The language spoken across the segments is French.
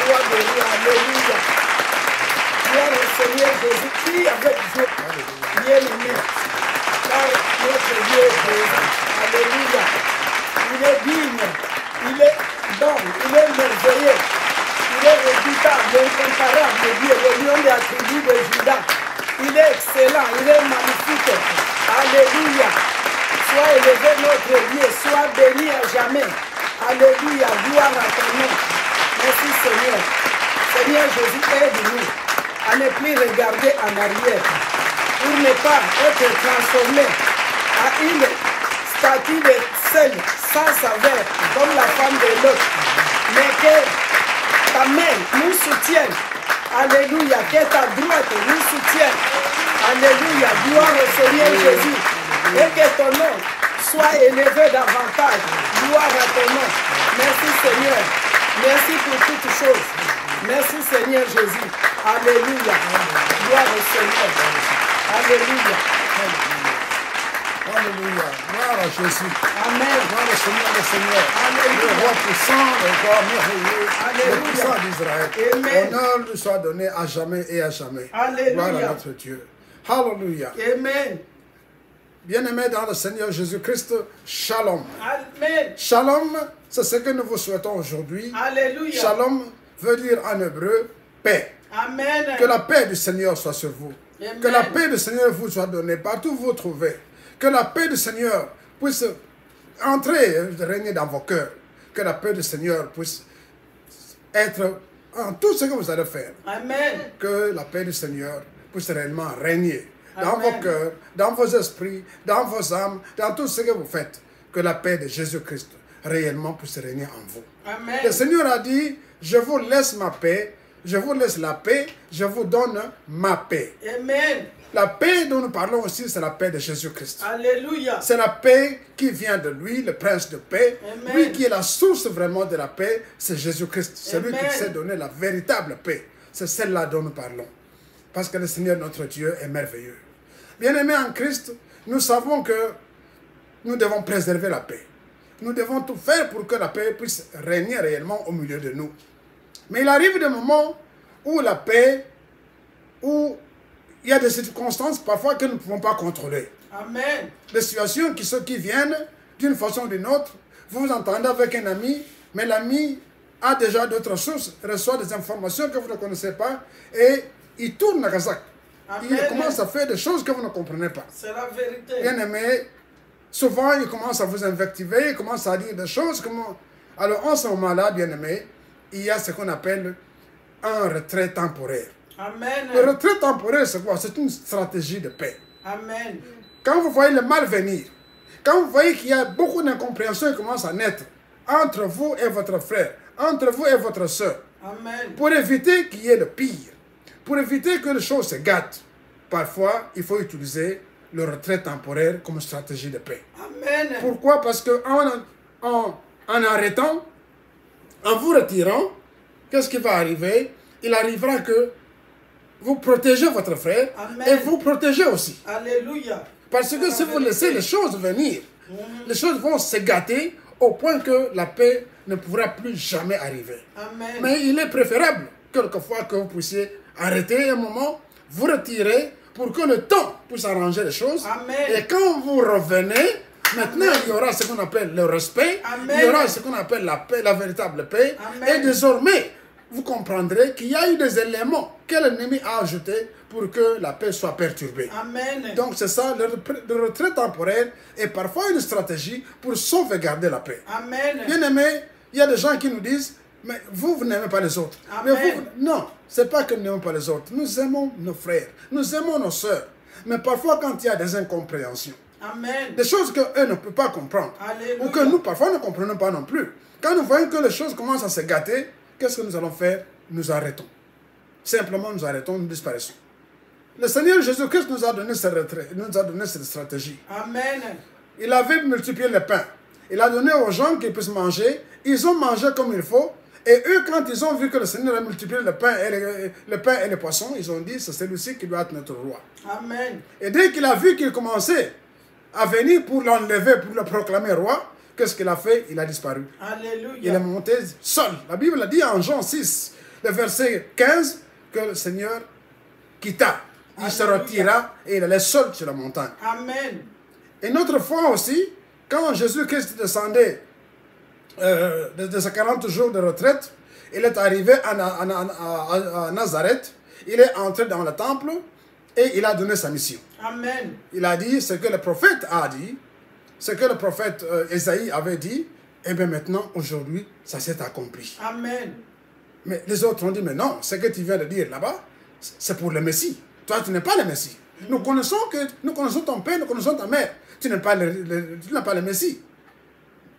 Sois béni. Alléluia. Gloire au Seigneur Jésus. Qui avec Dieu? Bien-aimé. Car notre Dieu est présent. Alléluia. Il est digne. Il est bon. Il est merveilleux. Il est redoutable, incomparable, Dieu, le lion des attributs de Judas. Il est excellent, il est magnifique. Alléluia. Sois élevé notre Dieu, sois béni à jamais. Alléluia, gloire à ton nom. Merci Seigneur. Seigneur Jésus, aide-nous à ne plus regarder en arrière, pour ne pas être transformé à une statue de sel sans saveur, comme la femme de l'autre, mais que ta main nous soutienne. Alléluia. Que ta droite nous soutienne. Alléluia. Gloire au Seigneur Jésus. Et que ton nom soit élevé davantage. Gloire à ton nom. Merci Seigneur. Merci pour toutes choses. Merci Seigneur Jésus. Alléluia. Gloire au Seigneur. Alléluia. Alléluia. Gloire à Jésus. Amen. Gloire au Seigneur, le Seigneur. Alléluia. Le roi puissant, le roi merveilleux, Alléluia. le puissant d'Israël. Amen. Honneur lui soit donné à jamais et à jamais. Alléluia. Gloire à notre Dieu. Alléluia. Amen. Bien-aimés dans le Seigneur Jésus-Christ, shalom. Amen. Shalom, c'est ce que nous vous souhaitons aujourd'hui. Alléluia. Shalom veut dire en hébreu paix. Amen. Que la paix du Seigneur soit sur vous. Amen. Que la paix du Seigneur vous soit donnée partout où vous vous trouvez. Que la paix du Seigneur puisse entrer et régner dans vos cœurs. Que la paix du Seigneur puisse être en tout ce que vous allez faire. Amen. Que la paix du Seigneur puisse réellement régner dans Amen. vos cœurs, dans vos esprits, dans vos âmes, dans tout ce que vous faites. Que la paix de Jésus-Christ réellement puisse régner en vous. Amen. Le Seigneur a dit, je vous laisse ma paix, je vous laisse la paix, je vous donne ma paix. Amen. La paix dont nous parlons aussi, c'est la paix de Jésus-Christ. Alléluia. C'est la paix qui vient de lui, le prince de paix. Amen. Lui qui est la source vraiment de la paix, c'est Jésus-Christ. C'est lui qui Amen. sait donner la véritable paix. C'est celle-là dont nous parlons. Parce que le Seigneur notre Dieu est merveilleux. Bien-aimés en Christ, nous savons que nous devons préserver la paix. Nous devons tout faire pour que la paix puisse régner réellement au milieu de nous. Mais il arrive des moments où la paix, où il y a des circonstances parfois que nous ne pouvons pas contrôler. Amen. Des situations qui viennent d'une façon ou d'une autre. Vous vous entendez avec un ami, mais l'ami a déjà d'autres sources, reçoit des informations que vous ne connaissez pas et il tourne la casaque. Il Amen. commence à faire des choses que vous ne comprenez pas. C'est la vérité. Bien aimé, souvent il commence à vous invectiver, il commence à dire des choses. Alors en ce moment-là, bien aimé, il y a ce qu'on appelle un retrait temporaire. Amen. Le retrait temporaire, c'est quoi? C'est une stratégie de paix. Amen. Quand vous voyez le mal venir, quand vous voyez qu'il y a beaucoup d'incompréhension qui commence à naître entre vous et votre frère, entre vous et votre soeur, Amen. pour éviter qu'il y ait le pire, pour éviter que les choses se gâtent, parfois il faut utiliser le retrait temporaire comme stratégie de paix. Amen. Pourquoi? Parce qu'en arrêtant, en vous retirant, qu'est-ce qui va arriver? Il arrivera que vous protégez votre frère. Amen. Et vous protégez aussi. Alléluia. Parce que si vous laissez les choses venir, les choses vont se gâter au point que la paix ne pourra plus jamais arriver. Amen. Mais il est préférable, quelquefois, que vous puissiez arrêter un moment, vous retirer pour que le temps puisse arranger les choses. Amen. Et quand vous revenez, maintenant il y aura ce qu'on appelle le respect, Amen. il y aura ce qu'on appelle la paix, la véritable paix. Amen. Et désormais, vous comprendrez qu'il y a eu des éléments que l'ennemi a ajoutés pour que la paix soit perturbée. Amen. Donc c'est ça, le retrait temporaire est parfois une stratégie pour sauvegarder la paix. Amen. Bien aimé, il y a des gens qui nous disent, mais vous n'aimez pas les autres. Amen. Mais non, c'est pas que nous n'aimons pas les autres. Nous aimons nos frères, nous aimons nos sœurs. Mais parfois quand il y a des incompréhensions, Amen. des choses qu'eux ne peuvent pas comprendre, Alléluia. ou que nous parfois ne comprenons pas non plus. Quand nous voyons que les choses commencent à se gâter, qu'est-ce que nous allons faire? Nous arrêtons. Simplement nous arrêtons, nous disparaissons. Le Seigneur Jésus-Christ nous a donné ce retrait, nous a donné cette stratégie. Amen. Il avait multiplié le pain. Il a donné aux gens qu'ils puissent manger. Ils ont mangé comme il faut. Et eux, quand ils ont vu que le Seigneur a multiplié le pain et les poissons, ils ont dit, c'est celui-ci qui doit être notre roi. Amen. Et dès qu'il a vu qu'il commençait à venir pour l'enlever, pour le proclamer roi, qu'est-ce qu'il a fait? Il a disparu. Alléluia. Il est monté seul. La Bible a dit en Jean 6, le verset 15, que le Seigneur quitta. Il se retira et il allait seul sur la montagne. Amen. Et une autre fois aussi, quand Jésus-Christ descendait de ses 40 jours de retraite, il est arrivé à Nazareth, il est entré dans le temple et il a donné sa mission. Amen. Il a dit ce que le prophète a dit, ce que le prophète Ésaïe avait dit, et bien maintenant, aujourd'hui, ça s'est accompli. Amen. Mais les autres ont dit, mais non, ce que tu viens de dire là-bas, c'est pour le Messie. Toi, tu n'es pas le Messie. Nous connaissons ton père, nous connaissons ta mère. Tu n'es pas le Messie.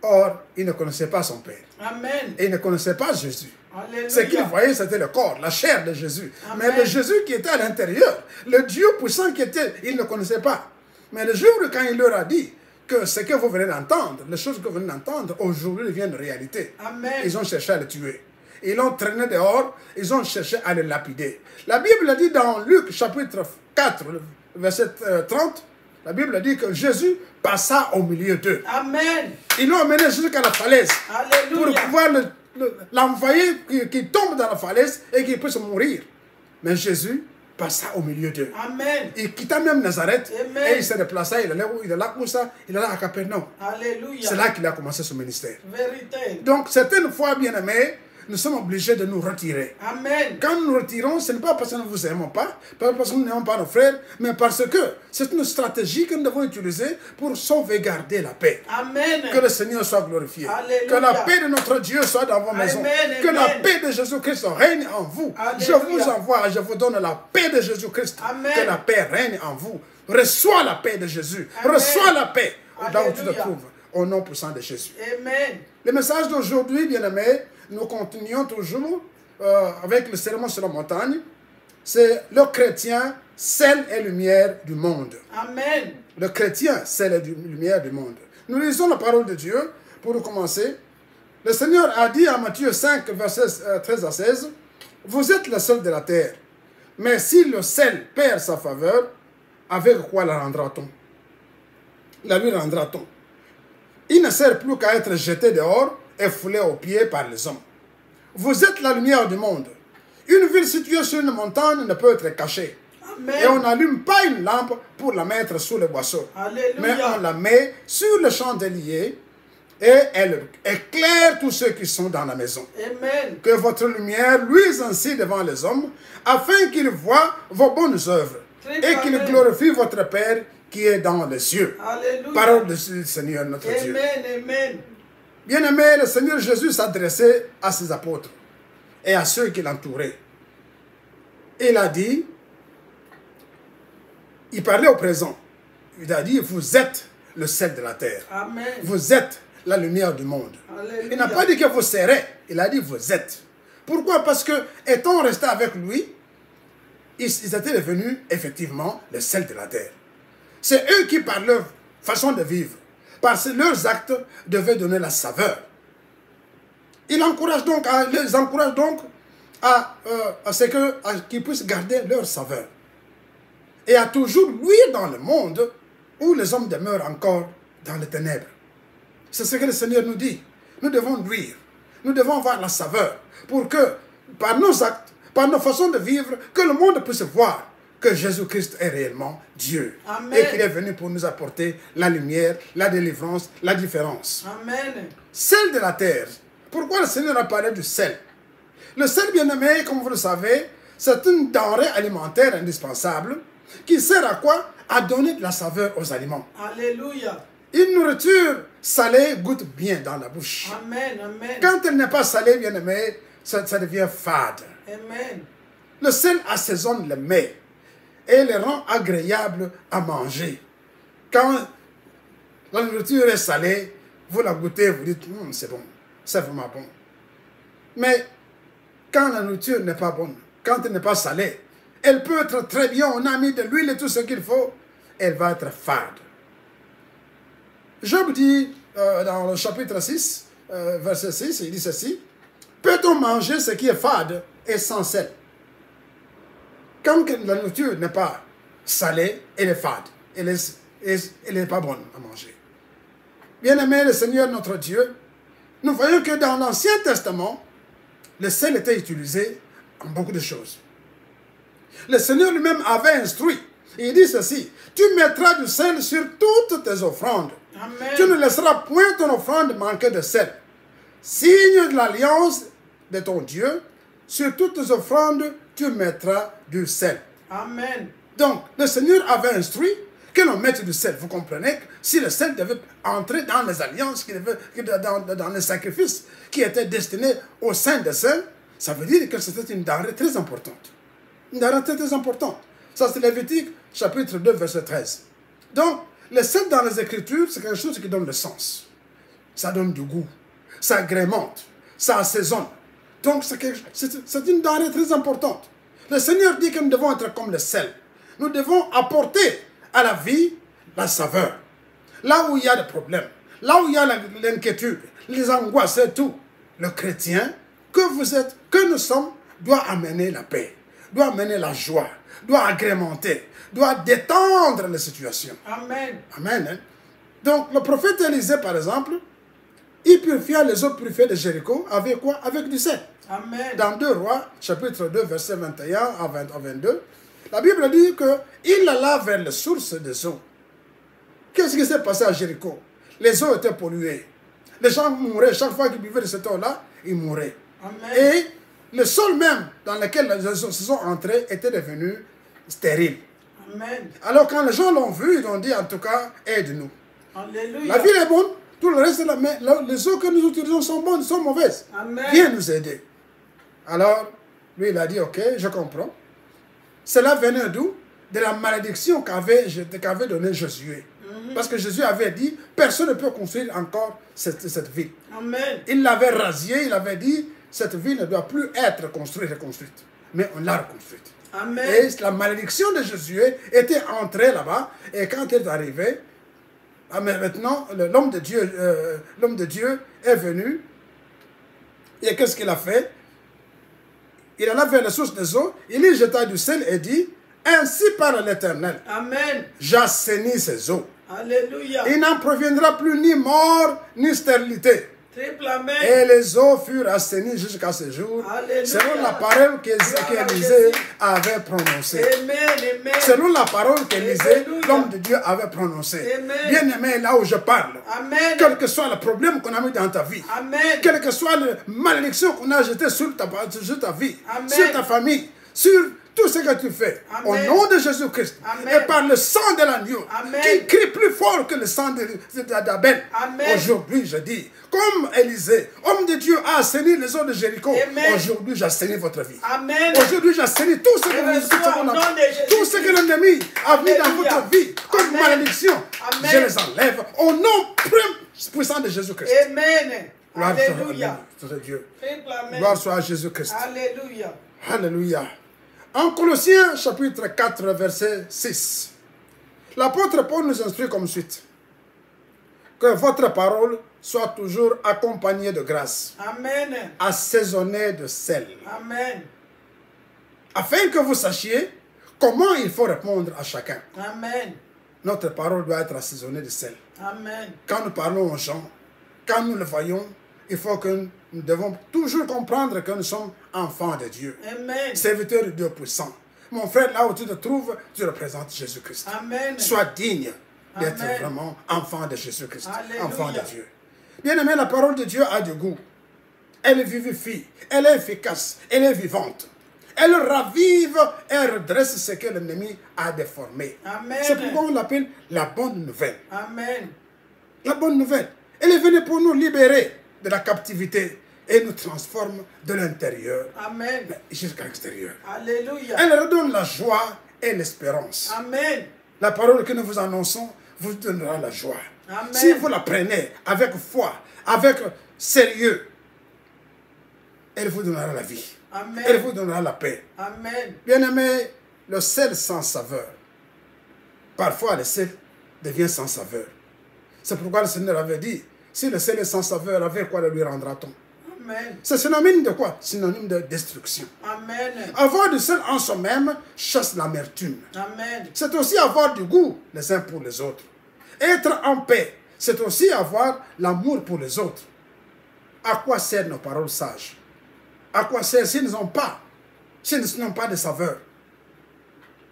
Or, il ne connaissait pas son père. Amen. Et il ne connaissait pas Jésus. Alléluia. Ce qu'il voyait, c'était le corps, la chair de Jésus. Amen. Mais le Jésus qui était à l'intérieur, le Dieu puissant qui était, il ne connaissait pas. Mais le jour quand il leur a dit que ce que vous venez d'entendre, les choses que vous venez d'entendre, aujourd'hui deviennent réalité. Amen. Ils ont cherché à le tuer. Ils l'ont traîné dehors, ils ont cherché à le lapider. La Bible dit dans Luc chapitre 4, verset 30, la Bible dit que Jésus passa au milieu d'eux. Amen. Ils l'ont amené jusqu'à la falaise pour Alléluia. pouvoir l'envoyer qui tombe dans la falaise et qu'il puisse mourir. Mais Jésus passa au milieu d'eux. Amen. Il quitta même Nazareth. Amen. Et il se déplaça, il allait où? Il allait où ça? Il allait à Capernaum. Alléluia. C'est là qu'il a commencé son ministère. Vérité. Donc, certaines fois, bien aimés, nous sommes obligés de nous retirer. Amen. Quand nous nous retirons, ce n'est pas parce que nous ne vous aimons pas, pas parce que nous n'aimons pas nos frères, mais parce que c'est une stratégie que nous devons utiliser pour sauvegarder la paix. Amen. Que le Seigneur soit glorifié. Alléluia. Que la paix de notre Dieu soit dans vos maisons. Amen, Que la amen. paix de Jésus-Christ règne en vous. Alléluia. Je vous envoie, je vous donne la paix de Jésus-Christ. Amen. Que la paix règne en vous. Reçois la paix de Jésus. Amen. Reçois la paix là où tu te Alléluia. trouves. Au nom puissant de Jésus. Amen. Le message d'aujourd'hui, bien-aimés, nous continuons toujours avec le sermon sur la montagne. C'est le chrétien, sel et lumière du monde. Amen. Le chrétien, sel et lumière du monde. Nous lisons la parole de Dieu pour commencer. Le Seigneur a dit en Matthieu 5, versets 13 à 16, « Vous êtes le sel de la terre, mais si le sel perd sa faveur, avec quoi la rendra-t-on? La lui rendra-t-on? Il ne sert plus qu'à être jeté dehors et foulé aux pieds par les hommes. Vous êtes la lumière du monde. Une ville située sur une montagne ne peut être cachée. Amen. Et on n'allume pas une lampe pour la mettre sous le boisseau. Alléluia. Mais on la met sur le chandelier et elle éclaire tous ceux qui sont dans la maison. Amen. Que votre lumière luise ainsi devant les hommes, afin qu'ils voient vos bonnes œuvres et qu'ils Amen. glorifient votre Père qui est dans les cieux. Alléluia. Parole du Seigneur notre Dieu. Amen. Amen. Bien-aimé, le Seigneur Jésus s'adressait à ses apôtres et à ceux qui l'entouraient. Il a dit, il parlait au présent. Il a dit, vous êtes le sel de la terre. Amen. Vous êtes la lumière du monde. Alléluia. Il n'a pas dit que vous serez. Il a dit, vous êtes. Pourquoi? Parce que, étant resté avec lui, ils étaient devenus effectivement le sel de la terre. C'est eux qui, par leur façon de vivre, parce que leurs actes devaient donner la saveur. Il les encourage donc à ce qu'ils puissent garder leur saveur. Et à toujours luire dans le monde où les hommes demeurent encore dans les ténèbres. C'est ce que le Seigneur nous dit. Nous devons luire. Nous devons avoir la saveur pour que, par nos actes, par nos façons de vivre, que le monde puisse voir que Jésus-Christ est réellement Dieu. Amen. Et qu'il est venu pour nous apporter la lumière, la délivrance, la différence. Amen. Sel de la terre. Pourquoi le Seigneur a parlé du sel? Le sel, bien-aimé, comme vous le savez, c'est une denrée alimentaire indispensable qui sert à quoi? À donner de la saveur aux aliments. Alléluia. Une nourriture salée goûte bien dans la bouche. Amen. Amen. Quand elle n'est pas salée, bien-aimé, ça devient fade. Amen. Le sel assaisonne le mets et les rend agréables à manger. Quand la nourriture est salée, vous la goûtez, vous dites, c'est bon, c'est vraiment bon. Mais quand la nourriture n'est pas bonne, quand elle n'est pas salée, elle peut être très bien, on a mis de l'huile et tout ce qu'il faut, elle va être fade. Job dit dans le chapitre 6, verset 6, il dit ceci, peut-on manger ce qui est fade et sans sel? Quand la nourriture n'est pas salée, elle est fade. Elle n'est pas bonne à manger. Bien-aimé, le Seigneur notre Dieu, nous voyons que dans l'Ancien Testament, le sel était utilisé en beaucoup de choses. Le Seigneur lui-même avait instruit. Il dit ceci, tu mettras du sel sur toutes tes offrandes. Amen. Tu ne laisseras point ton offrande manquer de sel. Signe de l'alliance de ton Dieu, sur toutes tes offrandes, tu mettras du sel. Amen. Donc, le Seigneur avait instruit que l'on mette du sel. Vous comprenez que si le sel devait entrer dans les alliances, dans les sacrifices qui étaient destinés au sein des saints, ça veut dire que c'était une denrée très importante. Une denrée très, très importante. Ça, c'est Lévitique, chapitre 2, verset 13. Donc, le sel dans les Écritures, c'est quelque chose qui donne le sens. Ça donne du goût. Ça agrémente. Ça assaisonne. Donc, c'est une denrée très importante. Le Seigneur dit que nous devons être comme le sel. Nous devons apporter à la vie la saveur. Là où il y a des problèmes, là où il y a l'inquiétude, les angoisses et tout, le chrétien que vous êtes, que nous sommes, doit amener la paix, doit amener la joie, doit agrémenter, doit détendre les situations. Amen. Amen. Hein? Donc, le prophète Élisée, par exemple, il purifia les eaux purifiées de Jéricho avec quoi? Avec du sel. Amen. Dans 2 Rois, chapitre 2, verset 21 à 22, la Bible dit qu'il alla vers les sources des eaux. Qu'est-ce qui s'est passé à Jéricho? Les eaux étaient polluées. Les gens mouraient. Chaque fois qu'ils buvaient de cette eau-là, ils mouraient. Amen. Et le sol même dans lequel les eaux se sont entrées était devenu stérile. Amen. Alors quand les gens l'ont vu, ils ont dit en tout cas, aide-nous. Alléluia. La ville est bonne, tout le reste, mais les eaux que nous utilisons sont bonnes, sont mauvaises. Amen. Viens nous aider. Alors, lui, il a dit, ok, je comprends. Cela venait d'où? De la malédiction qu'avait donnée Josué. Parce que Jésus avait dit, personne ne peut construire encore cette ville. Amen. Il l'avait rasée, il avait dit, cette ville ne doit plus être construite et reconstruite. Mais on l'a reconstruite. Amen. Et la malédiction de Josué était entrée là-bas. Et quand il est arrivé, maintenant, l'homme de Dieu est venu. Et qu'est-ce qu'il a fait? Il alla vers la source des eaux, il y jeta du sel et dit, ainsi parle l'Éternel, Amen. j'assainis ces eaux. Alléluia. Il n'en proviendra plus ni mort, ni stérilité. Triple Amen. Et les eaux furent assainies jusqu'à ce jour, Alléluia. selon la parole qu'Élisée avait prononcée. Amen. Amen. Selon la parole qu'Élisée, Alléluia. l'homme de Dieu, avait prononcée. Amen. Bien aimé, là où je parle, Amen. quel que soit le problème qu'on a mis dans ta vie, Amen. quelle que soit la malédiction qu'on a jetée sur ta vie, Amen. sur ta famille, sur tout ce que tu fais, Amen. au nom de Jésus-Christ, Amen. et par le sang de l'agneau, Amen. qui crie plus fort que le sang d'Abel. Amen. Aujourd'hui, je dis, comme Élisée, homme de Dieu, a assaini les eaux de Jéricho, Amen. aujourd'hui, j'assainis votre vie. Amen. Aujourd'hui, j'assainis tout ce que Je reçois au nom de Jésus. tout ce que l'ennemi a mis dans Alléluia. votre vie comme Amen. malédiction, Amen. je les enlève au nom puissant de Jésus-Christ. Amen. Gloire Alléluia. soit à Dieu. Triple Amen. Gloire soit à Jésus-Christ. Alléluia. Alléluia. En Colossiens chapitre 4, verset 6, l'apôtre Paul nous instruit comme suite. Que votre parole soit toujours accompagnée de grâce, Amen. assaisonnée de sel, Amen. afin que vous sachiez comment il faut répondre à chacun. Amen. Notre parole doit être assaisonnée de sel. Amen. Quand nous parlons aux gens, quand nous le voyons, il faut que nous devons toujours comprendre que nous sommes enfants de Dieu, Amen. serviteurs de Dieu puissant. Mon frère, là où tu te trouves, tu représentes Jésus-Christ. Amen. Sois digne d'être Amen. vraiment enfant de Jésus-Christ, Alléluia. enfant de Dieu. Bien aimé, la parole de Dieu a du goût. Elle vivifie, elle est efficace, elle est vivante. Elle ravive et redresse ce que l'ennemi a déformé. Amen. C'est pourquoi on l'appelle la bonne nouvelle. Amen. La bonne nouvelle. Elle est venue pour nous libérer de la captivité et nous transforme de l'intérieur Amen. jusqu'à l'extérieur. Alléluia. Elle redonne la joie et l'espérance. Amen. La parole que nous vous annonçons vous donnera la joie. Amen. Si vous la prenez avec foi, avec sérieux, elle vous donnera la vie. Amen. Elle vous donnera la paix. Amen. Bien-aimé, le sel sans saveur. Parfois, le sel devient sans saveur. C'est pourquoi le Seigneur avait dit, si le sel est sans saveur, avec quoi le lui rendra-t-on? Amen. C'est synonyme de quoi? Synonyme de destruction. Amen. Avoir du sel en soi-même chasse l'amertume. Amen. C'est aussi avoir du goût les uns pour les autres. Être en paix, c'est aussi avoir l'amour pour les autres. À quoi servent nos paroles sages? À quoi servent si nous n'avons pas s'ils n'ont pas de saveur.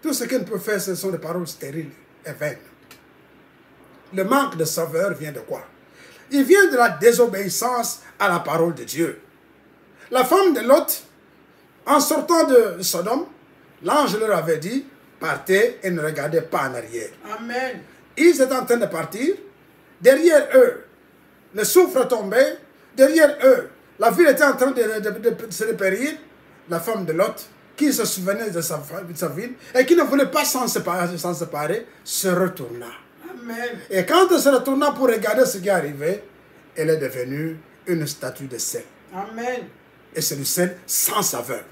Tout ce qu'ils peuvent faire, ce sont des paroles stériles et vaines. Le manque de saveur vient de quoi? Il vient de la désobéissance à la parole de Dieu. La femme de Lot, en sortant de Sodome, l'ange leur avait dit, partez et ne regardez pas en arrière. Amen. Ils étaient en train de partir. Derrière eux, le souffle tombait. Derrière eux, la ville était en train de se dépérir. La femme de Lot, qui se souvenait de sa ville et qui ne voulait pas s'en séparer, se retourna. Amen. Et quand elle se retourna pour regarder ce qui arrivait, elle est devenue une statue de sel. Amen. Et c'est du sel sans saveur.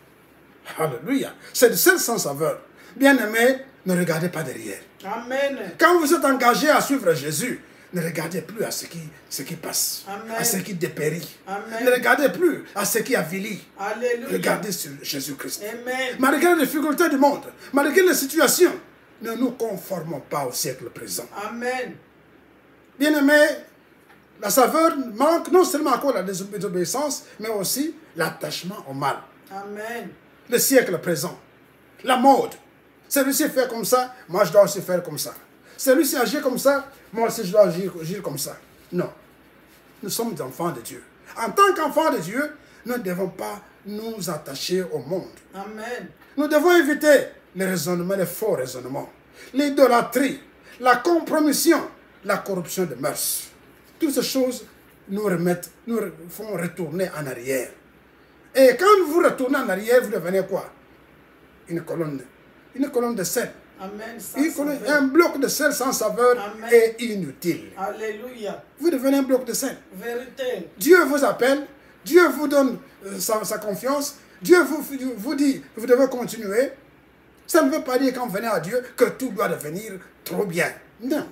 Alléluia. C'est du sel sans saveur. Bien-aimés, ne regardez pas derrière. Amen. Quand vous êtes engagé à suivre Jésus, ne regardez plus à ce qui passe, Amen. à ce qui dépérit. Amen. Ne regardez plus à ce qui avilit. Alléluia. Regardez sur Jésus-Christ. Amen. Malgré les difficultés du monde, malgré les situations, ne nous conformons pas au siècle présent. Amen. Bien-aimés, la saveur manque non seulement à cause de la désobéissance, mais aussi l'attachement au mal. Amen. Le siècle présent, la mode. Celui-ci fait comme ça, moi je dois aussi faire comme ça. Celui-ci agit comme ça, moi aussi je dois agir comme ça. Non. Nous sommes des enfants de Dieu. En tant qu'enfants de Dieu, nous ne devons pas nous attacher au monde. Amen. Nous devons éviter les raisonnements, les faux raisonnements, l'idolâtrie, la compromission, la corruption de mœurs. Toutes ces choses nous font retourner en arrière. Et quand vous retournez en arrière, vous devenez quoi? Une colonne de sel. Amen. Un bloc de sel sans saveur. Amen. Est inutile. Alléluia. Vous devenez un bloc de sel. Vérité. Dieu vous appelle, Dieu vous donne sa confiance, Dieu vous dit, vous devez continuer. Ça ne veut pas dire quand vous venez à Dieu que tout doit devenir trop bien. Non.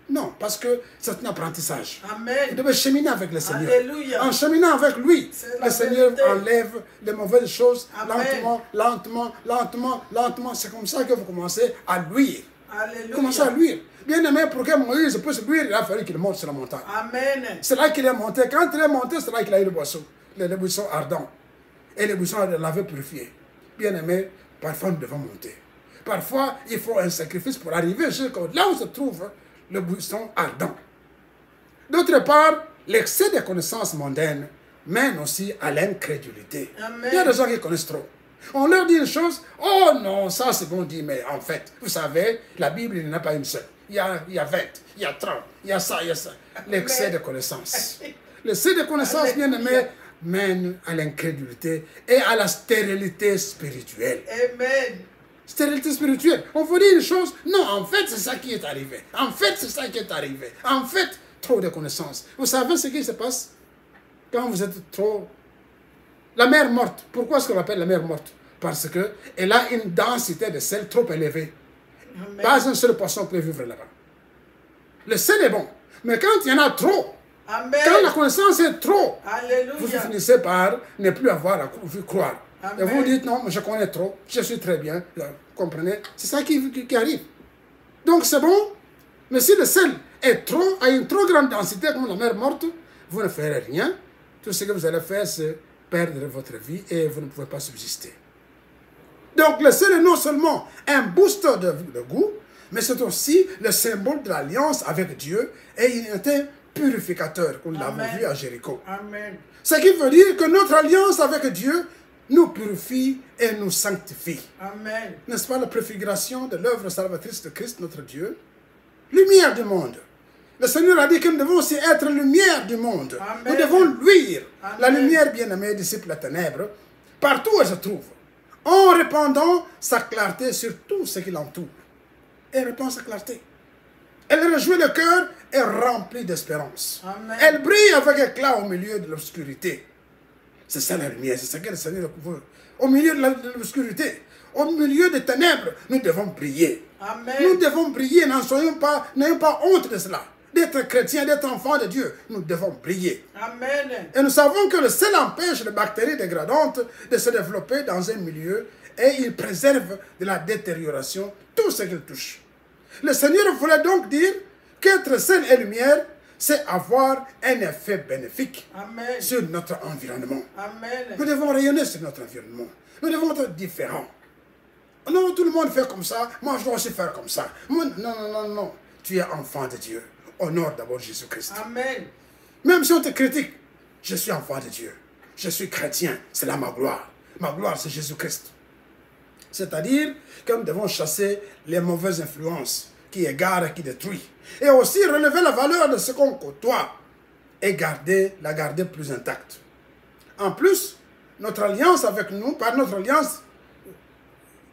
Non, parce que c'est un apprentissage. Amen. Vous devez cheminer avec le Seigneur. Alléluia. En cheminant avec lui, le Seigneur vérité. enlève les mauvaises choses. Amen. Lentement. C'est comme ça que vous commencez à luire. Alléluia. Commencez à luire. Bien aimé, pour que Moïse puisse luire, il a fallu qu'il monte sur la montagne. Amen. C'est là qu'il est monté. Quand il est monté, c'est là qu'il a eu les buissons ardents. Et les buissons l'avaient purifié. Bien aimé, parfois nous devons monter. Parfois, il faut un sacrifice pour arriver jusqu'à là où se trouve le buisson ardent. D'autre part, l'excès des connaissances mondaines mène aussi à l'incrédulité. Amen. Il y a des gens qui connaissent trop. On leur dit une chose, oh non, ça c'est bon dit, mais en fait, vous savez, la Bible, il n'y en a pas une seule. Il y a 20, il y a 30, il y a ça. L'excès de connaissances. L'excès de connaissances, bien aimé, mène à l'incrédulité et à la stérilité spirituelle. Amen. Stérilité spirituelle. On vous dit une chose, non, en fait, c'est ça qui est arrivé. En fait, c'est ça qui est arrivé. En fait, trop de connaissances. Vous savez ce qui se passe quand vous êtes trop... La mer morte. Pourquoi est-ce qu'on l'appelle la mer morte? Parce qu'elle a une densité de sel trop élevée. Amen. Pas un seul poisson peut vivre là-bas. Le sel est bon. Mais quand il y en a trop, Amen. quand la connaissance est trop, Alléluia. vous finissez par ne plus avoir à croire. Amen. Et vous dites, non, je connais trop, je suis très bien. Vous comprenez? C'est ça qui arrive. Donc c'est bon, mais si le sel a une trop grande densité comme la mer morte, vous ne ferez rien. Tout ce que vous allez faire, c'est perdre votre vie et vous ne pouvez pas subsister. Donc le sel est non seulement un booster de goût, mais c'est aussi le symbole de l'alliance avec Dieu et il est un purificateur, comme nous l'avons vu à Jéricho. Amen. Ce qui veut dire que notre alliance avec Dieu nous purifie et nous sanctifie. Amen. N'est-ce pas la préfiguration de l'œuvre salvatrice de Christ, notre Dieu? Lumière du monde. Le Seigneur a dit que nous devons aussi être lumière du monde. Amen. Nous devons luire. Amen. La lumière, bien-aimée, dissipe la ténèbre, partout où elle se trouve, en répandant sa clarté sur tout ce qui l'entoure. Elle répand sa clarté. Elle réjouit le cœur et remplit d'espérance. Amen. Elle brille avec éclat au milieu de l'obscurité. C'est ça la lumière, c'est ça que le Seigneur veut. Au milieu de l'obscurité, au milieu des ténèbres, nous devons briller. Amen. Nous devons briller, n'ayons pas honte de cela. D'être chrétiens, d'être enfants de Dieu, nous devons briller. Amen. Et nous savons que le sel empêche les bactéries dégradantes de se développer dans un milieu et il préserve de la détérioration tout ce qu'il touche. Le Seigneur voulait donc dire qu'être sel et lumière, c'est avoir un effet bénéfique Amen. sur notre environnement. Amen. Nous devons rayonner sur notre environnement. Nous devons être différents. Non, tout le monde fait comme ça. Moi, je dois aussi faire comme ça. Moi, non, non, non, non. Tu es enfant de Dieu. Honore d'abord Jésus-Christ. Amen. Même si on te critique, je suis enfant de Dieu. Je suis chrétien. C'est là ma gloire. Ma gloire, c'est Jésus-Christ. C'est-à-dire que nous devons chasser les mauvaises influences qui égarent, qui détruisent. Et aussi relever la valeur de ce qu'on côtoie et la garder plus intacte. En plus, notre alliance avec nous, par notre alliance,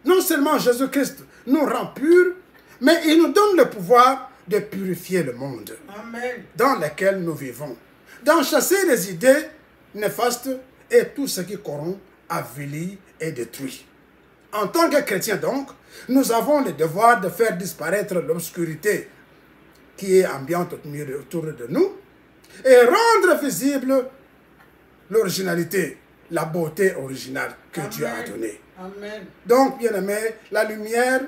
non seulement Jésus-Christ nous rend purs, mais il nous donne le pouvoir de purifier le monde Amen. dans lequel nous vivons, d'en chasser les idées néfastes et tout ce qui corrompt, avilit et détruit. En tant que chrétiens donc, nous avons le devoir de faire disparaître l'obscurité qui est ambiante autour de nous et rendre visible l'originalité, la beauté originale que Dieu a donnée. Amen. Donc, bien-aimés, la lumière,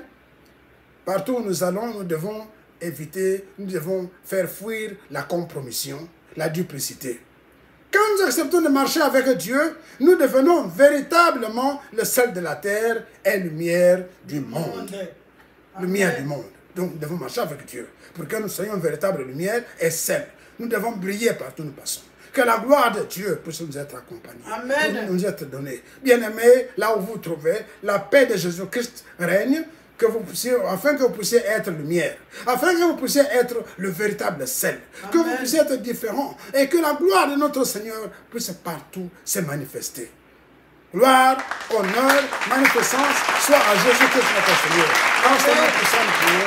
partout où nous allons, nous devons éviter, nous devons faire fuir la compromission, la duplicité. Quand nous acceptons de marcher avec Dieu, nous devenons véritablement le sel de la terre et lumière du monde. Lumière du monde. Donc, nous devons marcher avec Dieu pour que nous soyons une véritable lumière et sel. Nous devons briller partout où nous passons. Que la gloire de Dieu puisse nous être accompagnée. Amen. Nous être donnée. Bien-aimés, là où vous vous trouvez, la paix de Jésus-Christ règne, afin que vous puissiez être lumière, afin que vous puissiez être le véritable sel, que vous puissiez être différent, et que la gloire de notre Seigneur puisse partout se manifester. Gloire, honneur, magnificence soit à Jésus-Christ notre Seigneur. Dans ce nom puissant, nous prions.